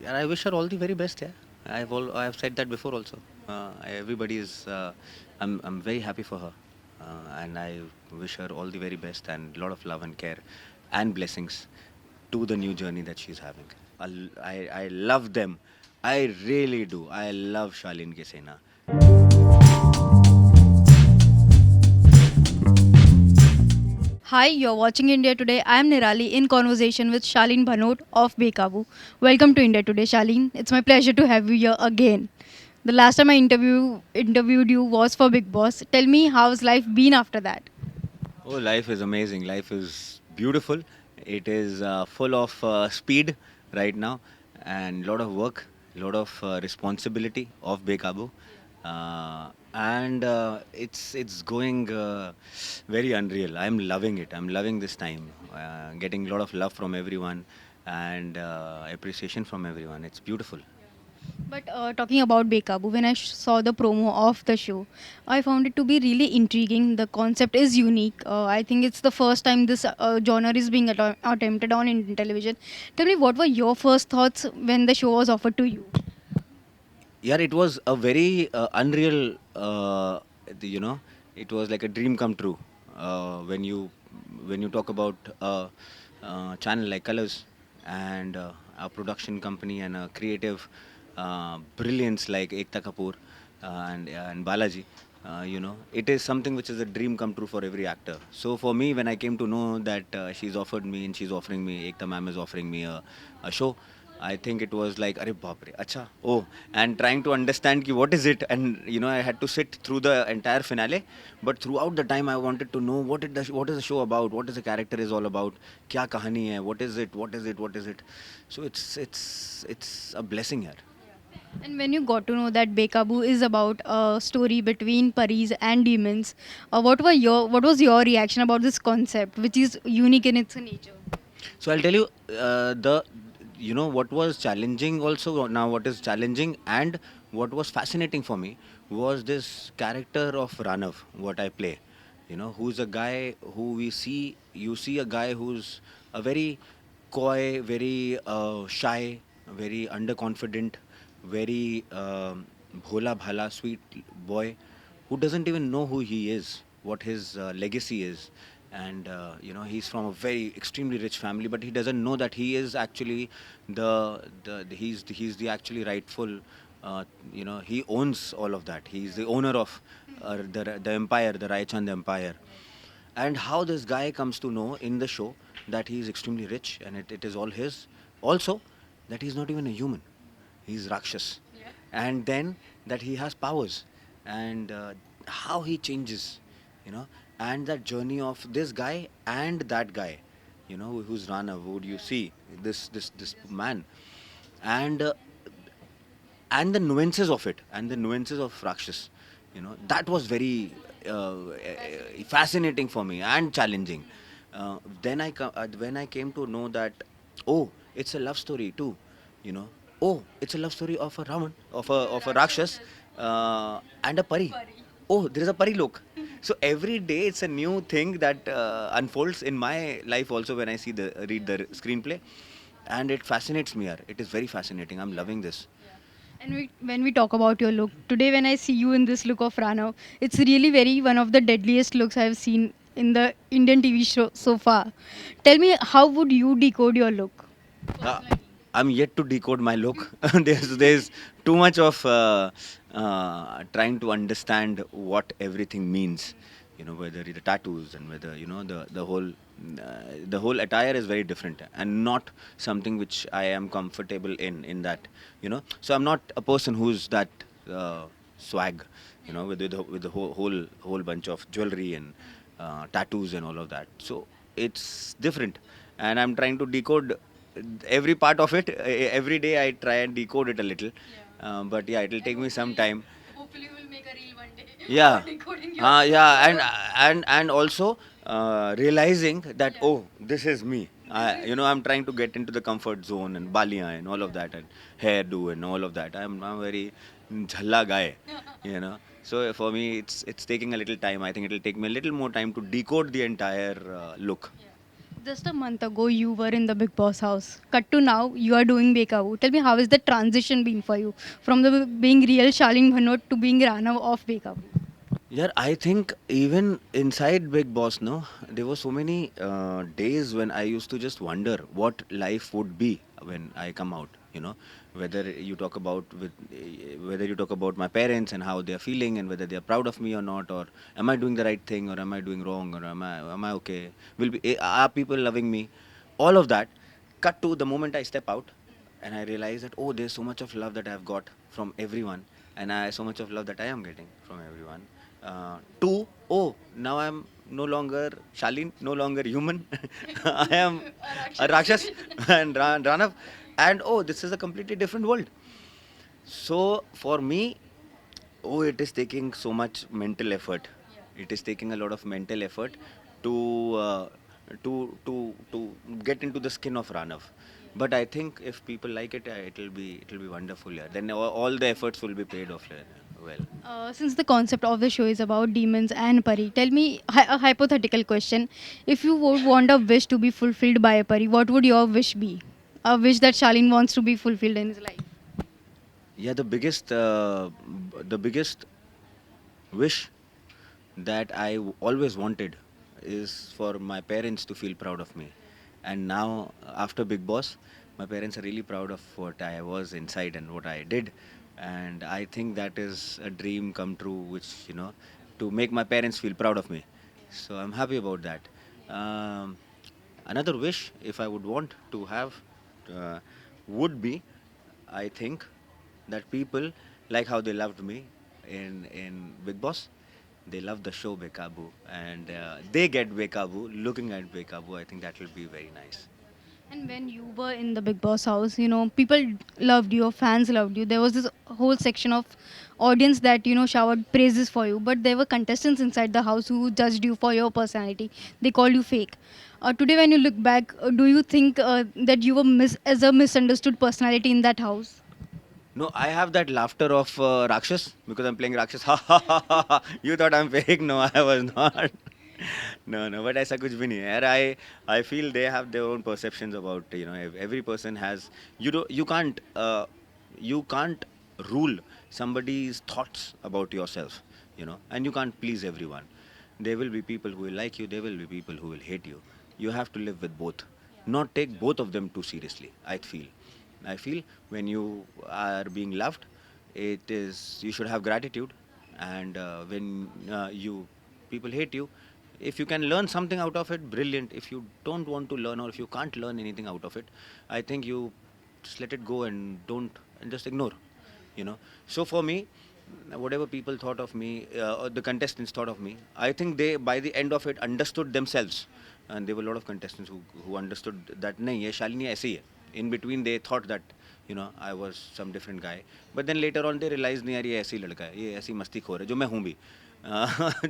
And I wish her all the very best. Yeah, I've said that before also. Everybody is. I'm very happy for her, and I wish her all the very best and a lot of love and care, and blessings to the new journey that she's having. I love them. I really do. I love Shalin Gesena. Hi, you're watching India Today. I am Nirali in conversation with Shalin Bhanot of Bekaboo. Welcome to India Today, Shalin. It's my pleasure to have you here again. The last time I interviewed you was for Bigg Boss. Tell me how's life been after that? Oh, life is amazing. Life is beautiful. It is full of speed right now and lot of work, lot of responsibility of Bekaboo. And it's going very unreal. I'm loving it. I'm loving this time. Getting a lot of love from everyone and appreciation from everyone. It's beautiful. But talking about Bekaboo, when I saw the promo of the show, I found it to be really intriguing. The concept is unique. I think it's the first time this genre is being attempted on Indian television. Tell me, what were your first thoughts when the show was offered to you? Yeah, it was a very unreal, it was like a dream come true when you talk about a channel like Colors and a production company and a creative brilliance like Ekta Kapoor and Balaji. It is something which is a dream come true for every actor. So for me, when I came to know that she's offered me and she's offering me, Ekta ma'am is offering me a show, I think it was like, Arey baap re, acha, oh, and trying to understand ki what is it, and I had to sit through the entire finale. But throughout the time, I wanted to know what is the show about, what is the character is all about, kya kahani hai, what is it, what is it. So it's a blessing here. And when you got to know that Bekaboo is about a story between paris and demons, what was your reaction about this concept, which is unique in its nature? So I'll tell you the what was challenging also now what is challenging and what was fascinating for me was this character of Ranav, what I play. Who's a guy who you see a guy who's a very coy, very shy, very underconfident, very bhola bhala, sweet boy who doesn't even know who he is, what his legacy is, and he's from a very extremely rich family, but he doesn't know that he is actually he's the actually rightful. He owns all of that. He's the owner of the empire, the Raichand Empire, and how this guy comes to know in the show that he is extremely rich and it is all his. Also, that he's not even a human, he's Rakshas. Yeah. And then that he has powers and how he changes, you know, and that journey of this guy and that guy, who's Rana, would you see this man, and the nuances of it and the nuances of Rakshas, that was very fascinating for me and challenging. When I came to know that, oh, it's a love story too, you know, oh, it's a love story of a Raman, of a Rakshas, and a Pari. Oh, there is a Pari look. So every day it's a new thing that unfolds in my life also when I read the screenplay, and it fascinates me. Yaar. It is very fascinating. I'm loving this. And when we talk about your look today, when I see you in this look of Ranav, it's really very one of the deadliest looks I've seen in the Indian TV show so far. Tell me, how would you decode your look? Uh, I'm yet to decode my look. There's too much of trying to understand what everything means. Whether the tattoos and whether the whole attire is very different and not something which I am comfortable in that. So I'm not a person who's that swag. With the whole bunch of jewelry and tattoos and all of that. So it's different, and I'm trying to decode every part of it. Every day I try and decode it a little. But yeah, it'll take me some time. Hopefully, we'll make a reel one day. Yeah. Decoding Yeah, and also realizing that, oh, this is me. I'm trying to get into the comfort zone and balia and all of that and hairdo and all of that. I'm a very jhalla guy, So for me, it's taking a little time. I think it'll take me a little more time to decode the entire look. Just a month ago, you were in the Big Boss house. Cut to now, you are doing Bekaboo. Tell me, how is the transition been for you from the being real Shalin Bhanot to being Rana of Bekaboo? Yeah, I think even inside Big Boss, no, there were so many days when I used to just wonder what life would be when I come out. Whether you talk about whether you talk about my parents and how they are feeling and whether they are proud of me or not, or am I doing the right thing or am I doing wrong or am I okay? Are people loving me? All of that. Cut to the moment I step out and I realize that there's so much of love that I've got from everyone, and so much of love that I am getting from everyone. Two, now I'm no longer Shalin, no longer human. I am a Rakshas and Ranav, and this is a completely different world. So for me, it is taking so much mental effort. It is taking a lot of mental effort to to get into the skin of Ranav. But I think if people like it, it'll be wonderful. Yeah. Then all the efforts will be paid off. Yeah. Well. Since the concept of the show is about demons and Pari, tell me a hypothetical question. If you would want a wish to be fulfilled by a Pari, what would your wish be? A wish that Shalin wants to be fulfilled in his life. Yeah, the biggest wish that always wanted is for my parents to feel proud of me. And now, after Big Boss, my parents are really proud of what I was inside and what I did. And I think that is a dream come true, to make my parents feel proud of me. So I'm happy about that. Um, Another wish, if I would want to have, uh, would be, I think, that people like how they loved me in Big Boss. They love the show Bekaboo, and they get Bekaboo. Looking at Bekaboo, I think that will be very nice. And when you were in the Big Boss house, people loved you, fans loved you. There was this whole section of audience that, showered praises for you. But there were contestants inside the house who judged you for your personality. They called you fake. Today, when you look back, do you think that you were as a misunderstood personality in that house? No, I have that laughter of Rakshas because I'm playing Rakshas. Ha ha ha ha ha. You thought I'm fake? No, I was not. No, no, but ऐसा कुछ भी नहीं है यार. I feel they have their own perceptions about, every person has. You can't rule somebody's thoughts about yourself, and you can't please everyone. There will be people who will like you. There will be people who will hate you. You have to live with both. Not take both of them too seriously. I feel when you are being loved, it is you should have gratitude, and when you people hate you, if you can learn something out of it, brilliant. If you don't want to learn or if you can't learn anything out of it, I think you just let it go and don't and just ignore. So for me, whatever people thought of me, or the contestants thought of me, I think they by the end of it understood themselves, and there were a lot of contestants who understood that nahi ye Shalini aise hi hai. In between they thought that I was some different guy, but then later on they realized नहीं यार ये ऐसे ही लड़का है, ये ऐसी मस्ती खोर है जो मैं हूँ भी.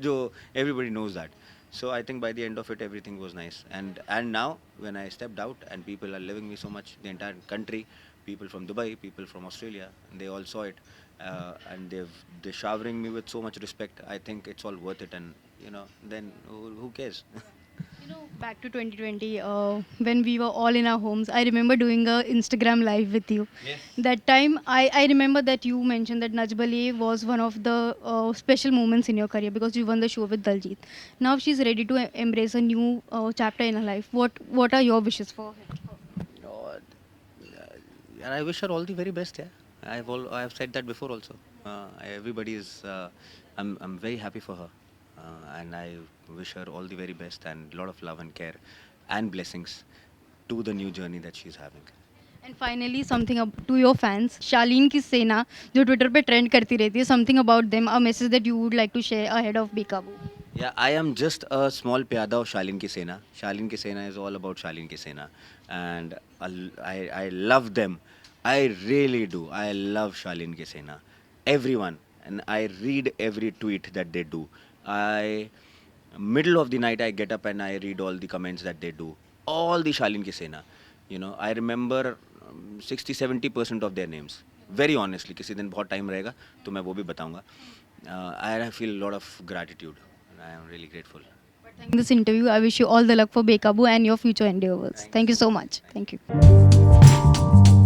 जो everybody knows that. So I think by the end of it everything was nice, and now when I stepped out and people are loving me so much, the entire country, people from Dubai, people from Australia, they all saw it, and they're showering me with so much respect. I think it's all worth it, and then who cares? Back to 2020, when we were all in our homes, I remember doing a Instagram live with you. Yes. That time, I remember that you mentioned that Najbali was one of the special moments in your career because you won the show with Daljit. Now she's ready to embrace a new chapter in her life. What are your wishes for her? No, and I wish her all the very best. Yeah, I've said that before also. Everybody is. I'm very happy for her, and I wish her all the very best and a lot of love and care, and blessings to the new journey that she's having. And finally, something to your fans, Shalin की सेना जो Twitter पे trend करती रहती है, something about them, a message that you would like to share ahead of Bekaboo. Yeah, I am just a small pyada of Shalin Ki Sena. Shalin Ki Sena is all about Shalin Ki Sena. And I love them. I really do. I love Shalin Ki Sena. Everyone. And I read every tweet that they do. Middle of the night, I get up and I read all the comments that they do. All the Shalin Ki Sena. I remember 60-70% of their names. Very honestly, किसी दिन बहुत time रहेगा तो मैं वो भी बताऊंगा. I feel a lot of gratitude. I am really grateful. In this interview, I wish you all the luck for Bekaboo and your future endeavors. Thank you Thank you so so much. much. Thank Thank you. you.